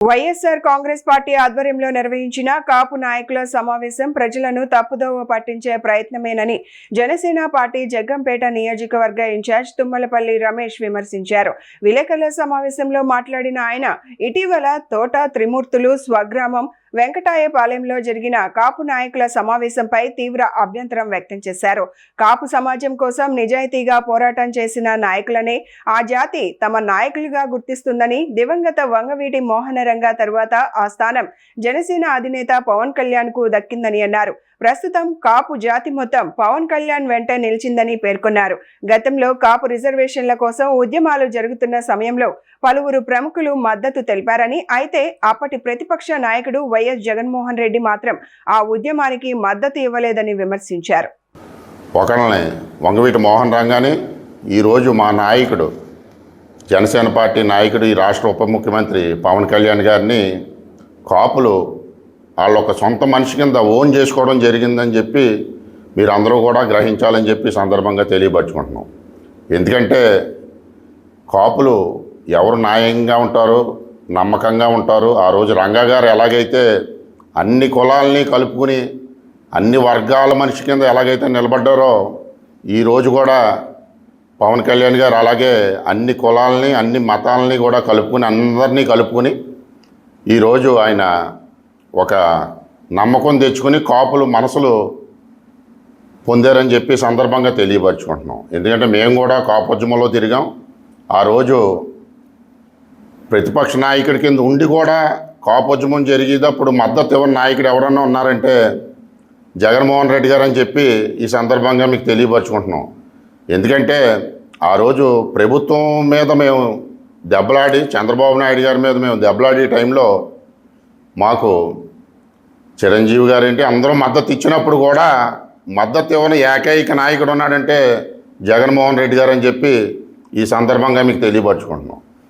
YSR Congress party ఆధ్వర్యంలో నిర్వహించిన కాపు నాయకుల సమావేశం ప్రజలను తప్పుదోవ పట్టించే ప్రయత్నమేనని జనసేన పార్టీ జగ్గంపేట నియోజకవర్గ ఇన్ఛార్జ్ తుమ్మలపల్లి రమేష్ విమర్శించారు. విలేకరుల సమావేశంలో మాట్లాడిన ఆయన ఇటీవల తోట త్రిమూర్తులు స్వగ్రామం వెంకటాయపాలెంలో జరిగిన కాపు నాయకుల సమావేశంపై తీవ్ర అభ్యంతరం వ్యక్తం చేశారు. కాపు సమాజం కోసం నిజాయితీగా పోరాటం చేసిన నాయకులనే ఆ జాతి తమ నాయకులుగా గుర్తిస్తుందని, దివంగత వంగవీటి మోహనరంగ తరువాత ఆ స్థానం జనసేన అధినేత పవన్ కళ్యాణ్ కు దక్కిందని అన్నారు. ప్రస్తుతం కాపు జాతి మొత్తం పవన్ కళ్యాణ్ వెంట నిలిచిందని పేర్కొన్నారు. గతంలో కాపు రిజర్వేషన్ల కోసం ఉద్యమాలు జరుగుతున్న సమయంలో పలువురు ప్రముఖులు మద్దతు తెలిపారని, అయితే అప్పటి ప్రతిపక్ష నాయకుడు వైఎస్ జగన్మోహన్ రెడ్డి మాత్రం ఆ ఉద్యమానికి మద్దతు ఇవ్వలేదని విమర్శించారు. ఒకళ్ళని వంగవీటి మోహన్ రంగాని ఈరోజు మా నాయకుడు జనసేన పార్టీ నాయకుడు ఈ రాష్ట్ర ఉప ముఖ్యమంత్రి పవన్ కళ్యాణ్ గారిని కాపులు వాళ్ళొక సొంత మనిషి కింద ఓన్ చేసుకోవడం జరిగిందని చెప్పి మీరందరూ కూడా గ్రహించాలని చెప్పి సందర్భంగా తెలియపరచుకుంటున్నాం. ఎందుకంటే కాపులు ఎవరు న్యాయంగా ఉంటారు, నమ్మకంగా ఉంటారు. ఆ రోజు రంగా గారు ఎలాగైతే అన్ని కులాలని కలుపుకుని అన్ని వర్గాల మనిషి కింద ఎలాగైతే నిలబడ్డారో, ఈరోజు కూడా పవన్ కళ్యాణ్ గారు అలాగే అన్ని కులాలని అన్ని మతాలని కూడా కలుపుకుని అందరినీ కలుపుకుని ఈరోజు ఆయన ఒక నమ్మకం తెచ్చుకుని కాపులు మనసులు పొందారని చెప్పి సందర్భంగా తెలియపరచుకుంటున్నాం. ఎందుకంటే మేము కూడా కాపోద్యమంలో తిరిగాం. ఆ రోజు ప్రతిపక్ష నాయకుడి కింద ఉండి కూడా కాపోద్యమం జరిగేటప్పుడు మద్దతు ఇవ్వని నాయకుడు ఎవరన్నా ఉన్నారంటే జగన్మోహన్ రెడ్డి గారు అని చెప్పి ఈ సందర్భంగా మీకు తెలియపరచుకుంటున్నాం. ఎందుకంటే ఆ రోజు ప్రభుత్వం మీద మేము దెబ్బలాడి, చంద్రబాబు నాయుడు గారి మీద మేము దెబ్బలాడే టైంలో మాకు చిరంజీవి గారేంటి అందరూ మద్దతు ఇచ్చినప్పుడు కూడా మద్దతు ఇవ్వని ఏకైక నాయకుడు ఉన్నాడంటే జగన్మోహన్ రెడ్డి గారు అని చెప్పి ఈ సందర్భంగా మీకు తెలియపరచుకుంటున్నాం.